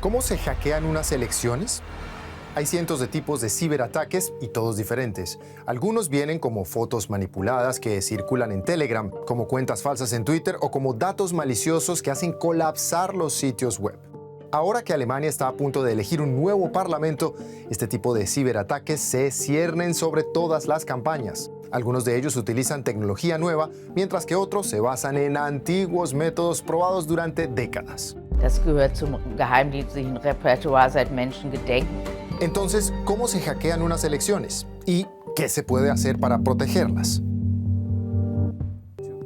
¿Cómo se hackean unas elecciones? Hay cientos de tipos de ciberataques y todos diferentes. Algunos vienen como fotos manipuladas que circulan en Telegram, como cuentas falsas en Twitter o como datos maliciosos que hacen colapsar los sitios web. Ahora que Alemania está a punto de elegir un nuevo parlamento, este tipo de ciberataques se ciernen sobre todas las campañas. Algunos de ellos utilizan tecnología nueva, mientras que otros se basan en antiguos métodos probados durante décadas. Das gehört zum geheimdienstlichen Repertoire seit Menschengedenken. Entonces, ¿cómo se hackean unas elecciones? ¿Y qué se puede hacer para protegerlas?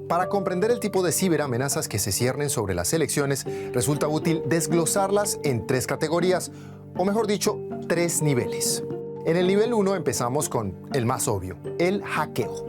Para comprender el tipo de ciberamenazas que se ciernen sobre las elecciones, resulta útil desglosarlas en 3 categorías, o mejor dicho, 3 niveles. En el nivel 1 empezamos con el más obvio, el hackeo.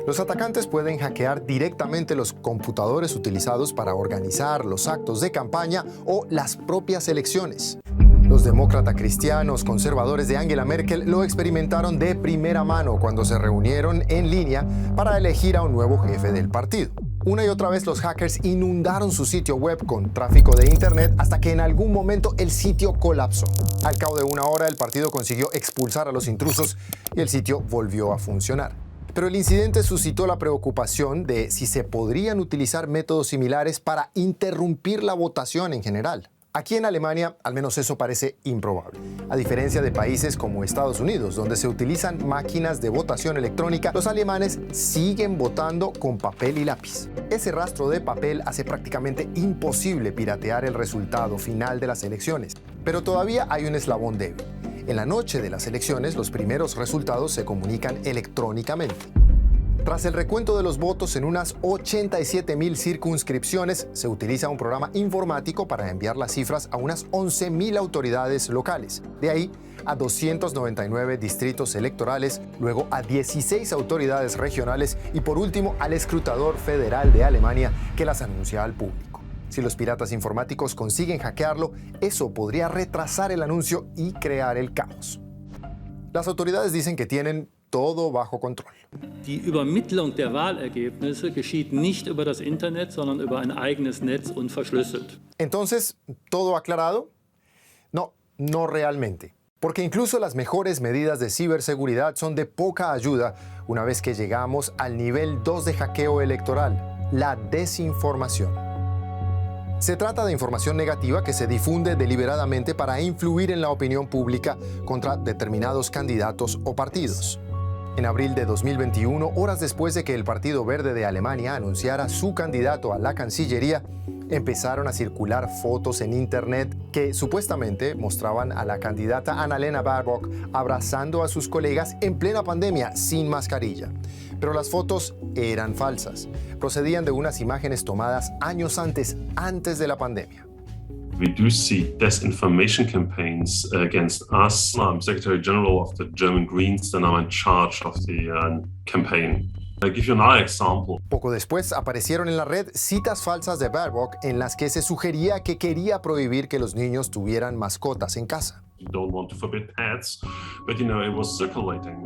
Los atacantes pueden hackear directamente los computadores utilizados para organizar los actos de campaña o las propias elecciones. Los demócratas cristianos conservadores de Angela Merkel lo experimentaron de primera mano cuando se reunieron en línea para elegir a un nuevo jefe del partido. Una y otra vez los hackers inundaron su sitio web con tráfico de internet hasta que en algún momento el sitio colapsó. Al cabo de una hora el partido consiguió expulsar a los intrusos y el sitio volvió a funcionar. Pero el incidente suscitó la preocupación de si se podrían utilizar métodos similares para interrumpir la votación en general. Aquí en Alemania, al menos eso parece improbable. A diferencia de países como Estados Unidos, donde se utilizan máquinas de votación electrónica, los alemanes siguen votando con papel y lápiz. Ese rastro de papel hace prácticamente imposible piratear el resultado final de las elecciones. Pero todavía hay un eslabón débil. En la noche de las elecciones, los primeros resultados se comunican electrónicamente. Tras el recuento de los votos en unas 87.000 circunscripciones, se utiliza un programa informático para enviar las cifras a unas 11.000 autoridades locales. De ahí a 299 distritos electorales, luego a 16 autoridades regionales y por último al escrutador federal de Alemania, que las anuncia al público. Si los piratas informáticos consiguen hackearlo, eso podría retrasar el anuncio y crear el caos. Las autoridades dicen que tienen todo bajo control. Die Übermittlung der Wahlergebnisse geschieht nicht über das Internet, sondern über ein eigenes Netz und verschlüsselt. Entonces, ¿todo aclarado? No realmente. Porque incluso las mejores medidas de ciberseguridad son de poca ayuda una vez que llegamos al nivel 2 de hackeo electoral, la desinformación. Se trata de información negativa que se difunde deliberadamente para influir en la opinión pública contra determinados candidatos o partidos. En abril de 2021, horas después de que el Partido Verde de Alemania anunciara su candidato a la Cancillería, empezaron a circular fotos en Internet que supuestamente mostraban a la candidata Annalena Baerbock abrazando a sus colegas en plena pandemia sin mascarilla. Pero las fotos eran falsas. Procedían de unas imágenes tomadas años antes de la pandemia. We do see disinformation campaigns against us. I'm Secretary General of the German Greens, and I'm in charge of the campaign. I'll give you another example. Poco después aparecieron en la red citas falsas de Baerbock en las que se sugería que quería prohibir que los niños tuvieran mascotas en casa. You don't want to forbid pets, but it was circulating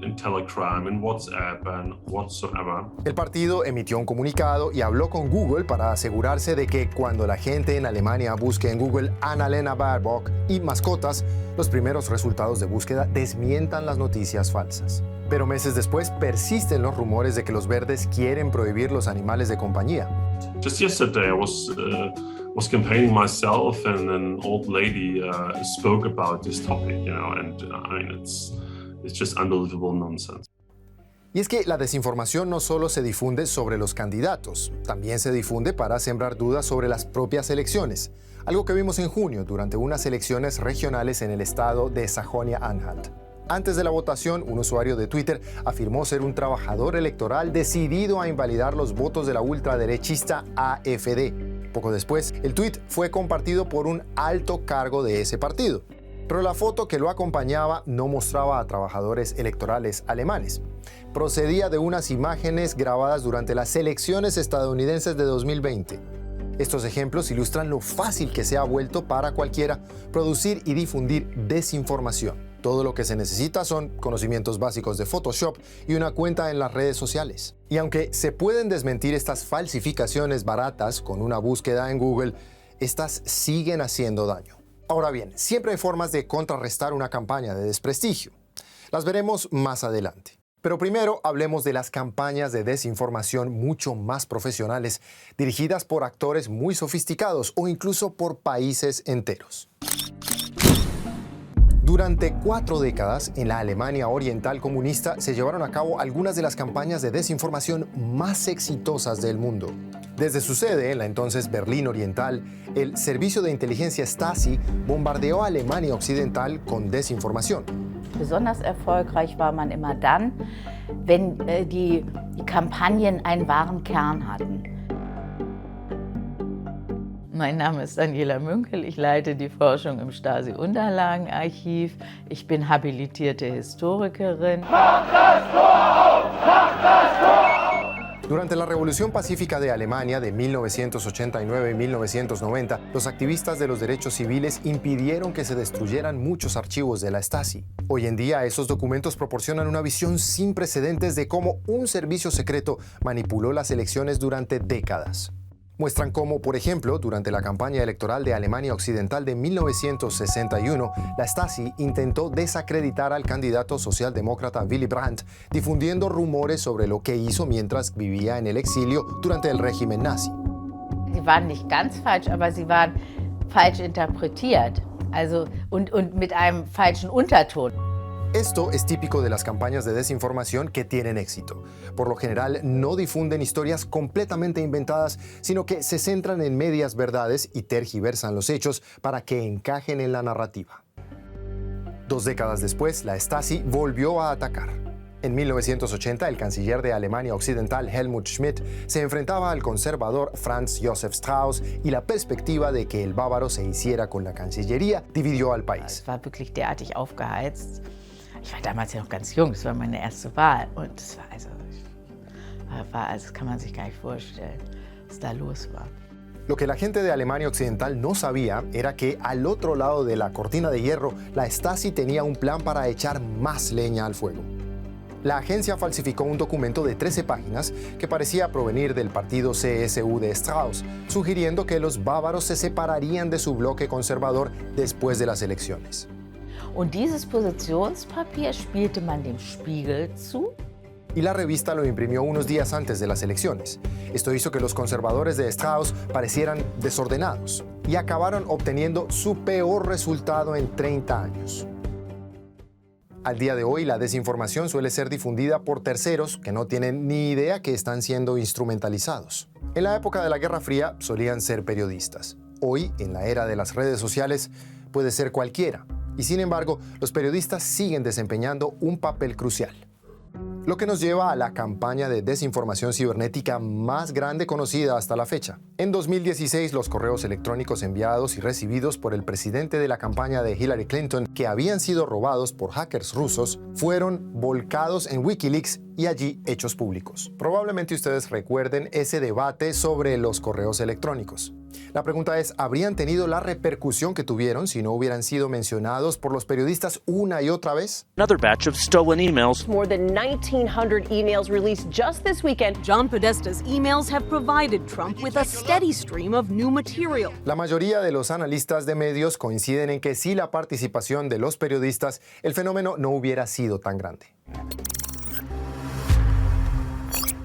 in Telegram, in WhatsApp, and whatsoever. El partido emitió un comunicado y habló con Google para asegurarse de que cuando la gente en Alemania busque en Google Annalena Baerbock y mascotas, los primeros resultados de búsqueda desmientan las noticias falsas. Pero meses después persisten los rumores de que los verdes quieren prohibir los animales de compañía. Just yesterday I was campaigning myself, and an old lady spoke about this topic, and I mean, it's just unbelievable nonsense. Y es que la desinformación no solo se difunde sobre los candidatos, también se difunde para sembrar dudas sobre las propias elecciones, algo que vimos en junio durante unas elecciones regionales en el estado de Sajonia-Anhalt. Antes de la votación, un usuario de Twitter afirmó ser un trabajador electoral decidido a invalidar los votos de la ultraderechista AfD. Poco después, el tuit fue compartido por un alto cargo de ese partido. Pero la foto que lo acompañaba no mostraba a trabajadores electorales alemanes. Procedía de unas imágenes grabadas durante las elecciones estadounidenses de 2020. Estos ejemplos ilustran lo fácil que se ha vuelto para cualquiera producir y difundir desinformación. Todo lo que se necesita son conocimientos básicos de Photoshop y una cuenta en las redes sociales. Y aunque se pueden desmentir estas falsificaciones baratas con una búsqueda en Google, estas siguen haciendo daño. Ahora bien, siempre hay formas de contrarrestar una campaña de desprestigio. Las veremos más adelante. Pero primero hablemos de las campañas de desinformación mucho más profesionales, dirigidas por actores muy sofisticados o incluso por países enteros. Durante 4 décadas, en la Alemania Oriental comunista se llevaron a cabo algunas de las campañas de desinformación más exitosas del mundo. Desde su sede, en la entonces Berlín Oriental, el servicio de inteligencia Stasi bombardeó a Alemania Occidental con desinformación. Besonders erfolgreich war man immer dann, wenn die Kampagnen einen wahren Kern hatten. Mein Name ist Daniela Münkel, ich leite die Forschung im Stasi-Unterlagenarchiv. Ich bin habilitierte Historikerin. Durante la Revolución Pacífica de Alemania de 1989 y 1990, los activistas de los derechos civiles impidieron que se destruyeran muchos archivos de la Stasi. Hoy en día, esos documentos proporcionan una visión sin precedentes de cómo un servicio secreto manipuló las elecciones durante décadas. Muestran cómo, por ejemplo, durante la campaña electoral de Alemania Occidental de 1961, la Stasi intentó desacreditar al candidato socialdemócrata Willy Brandt, difundiendo rumores sobre lo que hizo mientras vivía en el exilio durante el régimen nazi. Sie waren nicht ganz falsch, aber sie waren falsch interpretiert, und mit einem falschen Unterton. Esto es típico de las campañas de desinformación que tienen éxito. Por lo general, no difunden historias completamente inventadas, sino que se centran en medias verdades y tergiversan los hechos para que encajen en la narrativa. 2 décadas después, la Stasi volvió a atacar. En 1980, el canciller de Alemania Occidental, Helmut Schmidt, se enfrentaba al conservador Franz Josef Strauß y la perspectiva de que el bávaro se hiciera con la Cancillería dividió al país. Es war wirklich derartig aufgeheizt. Ich war damals ja noch ganz jung, es war meine erste Wahl und es war das kann man sich gar nicht vorstellen, was da los war. Lo que la gente de Alemania Occidental no sabía era que al otro lado de la cortina de hierro, la Stasi tenía un plan para echar más leña al fuego. La agencia falsificó un documento de 13 páginas que parecía provenir del partido CSU de Strauß, sugiriendo que los bávaros se separarían de su bloque conservador después de las elecciones. Und dieses Positionspapier spielte man dem Spiegel zu. Y la revista lo imprimió unos días antes de las elecciones. Esto hizo que los conservadores de Strauß parecieran desordenados y acabaron obteniendo su peor resultado en 30 años. Al día de hoy, la desinformación suele ser difundida por terceros que no tienen ni idea que están siendo instrumentalizados. En la época de la Guerra Fría solían ser periodistas. Hoy, en la era de las redes sociales, puede ser cualquiera. Y sin embargo, los periodistas siguen desempeñando un papel crucial. Lo que nos lleva a la campaña de desinformación cibernética más grande conocida hasta la fecha. En 2016, los correos electrónicos enviados y recibidos por el presidente de la campaña de Hillary Clinton, que habían sido robados por hackers rusos, fueron volcados en Wikileaks y allí hechos públicos. Probablemente ustedes recuerden ese debate sobre los correos electrónicos. La pregunta es, ¿habrían tenido la repercusión que tuvieron si no hubieran sido mencionados por los periodistas una y otra vez? Another batch of stolen emails. More than 1,900 emails released just this weekend. John Podesta's emails have provided Trump with a steady stream of new material. La mayoría de los analistas de medios coinciden en que sin la participación de los periodistas, el fenómeno no hubiera sido tan grande.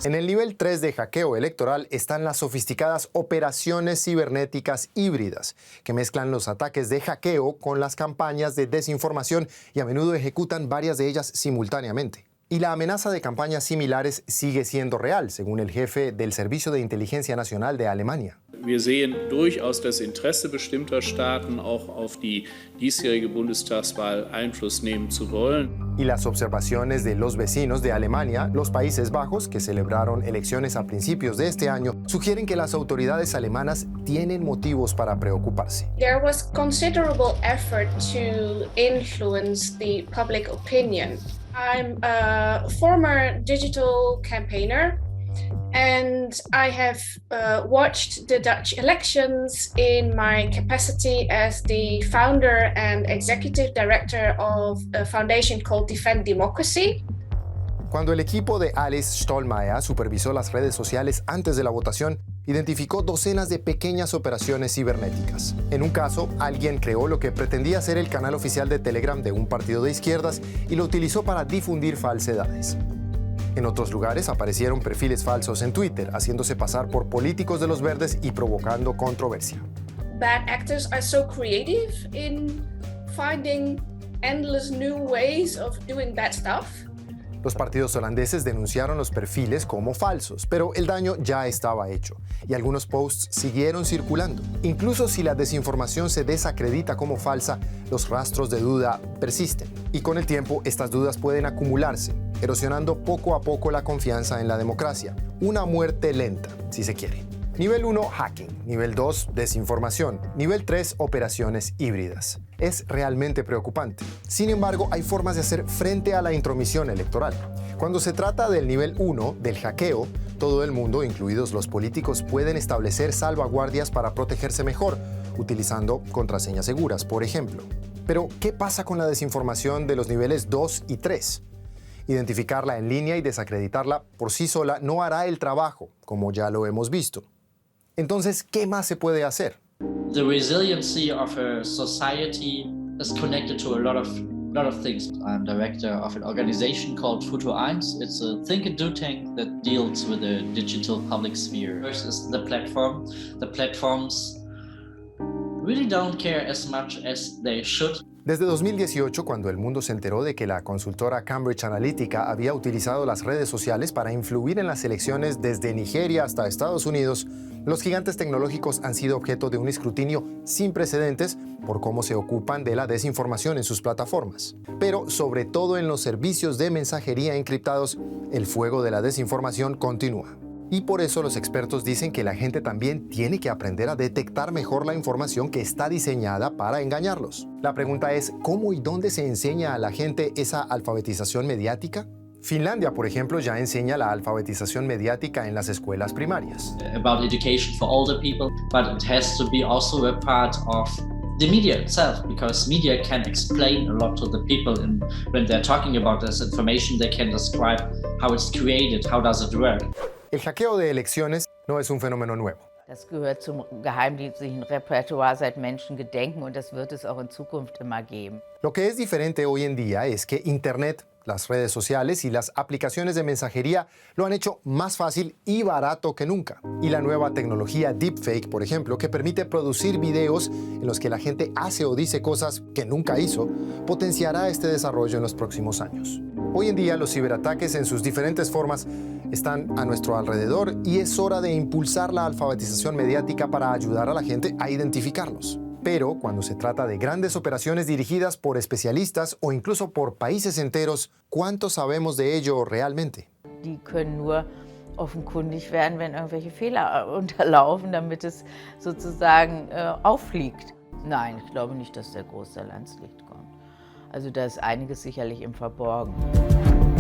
En el nivel 3 de hackeo electoral están las sofisticadas operaciones cibernéticas híbridas, que mezclan los ataques de hackeo con las campañas de desinformación y a menudo ejecutan varias de ellas simultáneamente. Y la amenaza de campañas similares sigue siendo real, según el jefe del Servicio de Inteligencia Nacional de Alemania. Wir sehen durchaus das Interesse bestimmter Staaten, auch auf die diesjährige Bundestagswahl Einfluss nehmen zu wollen. Y las observaciones de los vecinos de Alemania, los Países Bajos, que celebraron elecciones a principios de este año, sugieren que las autoridades alemanas tienen motivos para preocuparse. There was considerable effort to influence the public opinion. I'm a former digital campaigner and I have watched the Dutch elections in my capacity as the founder and executive director of a foundation called Defend Democracy. Cuando el equipo de Alice Stolmeier supervisó las redes sociales antes de la votación, identificó docenas de pequeñas operaciones cibernéticas. En un caso, alguien creó lo que pretendía ser el canal oficial de Telegram de un partido de izquierdas y lo utilizó para difundir falsedades. En otros lugares aparecieron perfiles falsos en Twitter, haciéndose pasar por políticos de los verdes y provocando controversia. Bad actors are so creative in finding endless new ways of doing bad stuff. Los partidos holandeses denunciaron los perfiles como falsos, pero el daño ya estaba hecho y algunos posts siguieron circulando. Incluso si la desinformación se desacredita como falsa, los rastros de duda persisten. Y con el tiempo, estas dudas pueden acumularse, erosionando poco a poco la confianza en la democracia. Una muerte lenta, si se quiere. Nivel 1, hacking. Nivel 2, desinformación. Nivel 3, operaciones híbridas. Es realmente preocupante. Sin embargo, hay formas de hacer frente a la intromisión electoral. Cuando se trata del nivel 1, del hackeo, todo el mundo, incluidos los políticos, pueden establecer salvaguardias para protegerse mejor, utilizando contraseñas seguras, por ejemplo. Pero, ¿qué pasa con la desinformación de los niveles 2 y 3? Identificarla en línea y desacreditarla por sí sola no hará el trabajo, como ya lo hemos visto. Entonces, ¿qué más se puede hacer? The resiliency of a society is connected to a lot of things. I'm director of an organization called Futur 1. It's a think and do tank that deals with the digital public sphere. First is the platform. The platforms really don't care as much as they should. Desde 2018, cuando el mundo se enteró de que la consultora Cambridge Analytica había utilizado las redes sociales para influir en las elecciones desde Nigeria hasta Estados Unidos, los gigantes tecnológicos han sido objeto de un escrutinio sin precedentes por cómo se ocupan de la desinformación en sus plataformas. Pero, sobre todo en los servicios de mensajería encriptados, el fuego de la desinformación continúa. Y por eso los expertos dicen que la gente también tiene que aprender a detectar mejor la información que está diseñada para engañarlos. La pregunta es, ¿cómo y dónde se enseña a la gente esa alfabetización mediática? Finlandia, por ejemplo, ya enseña la alfabetización mediática en las escuelas primarias. About education for older people, but it has to be also a part of the media itself, because media can explain a lot to the people, and when they're talking about this information, they can describe how it's created, how does it work. El hackeo de elecciones no es un fenómeno nuevo. Das gehört zum geheimdienstlichen Repertoire seit Menschen gedenken und das wird es auch in Zukunft immer geben. Lo que es diferente hoy en día es que Internet, las redes sociales y las aplicaciones de mensajería lo han hecho más fácil y barato que nunca. Y la nueva tecnología deepfake, por ejemplo, que permite producir videos en los que la gente hace o dice cosas que nunca hizo, potenciará este desarrollo en los próximos años. Hoy en día los ciberataques en sus diferentes formas están a nuestro alrededor y es hora de impulsar la alfabetización mediática para ayudar a la gente a identificarlos. Pero cuando se trata de grandes operaciones dirigidas por especialistas o incluso por países enteros, ¿cuánto sabemos de ello realmente? Die können nur offenkundig werden, wenn irgendwelche Fehler unterlaufen, damit es sozusagen auffliegt. Nein, ich glaube nicht, dass der Großteil ans Licht kommt. Also da ist einiges sicherlich im Verborgenen.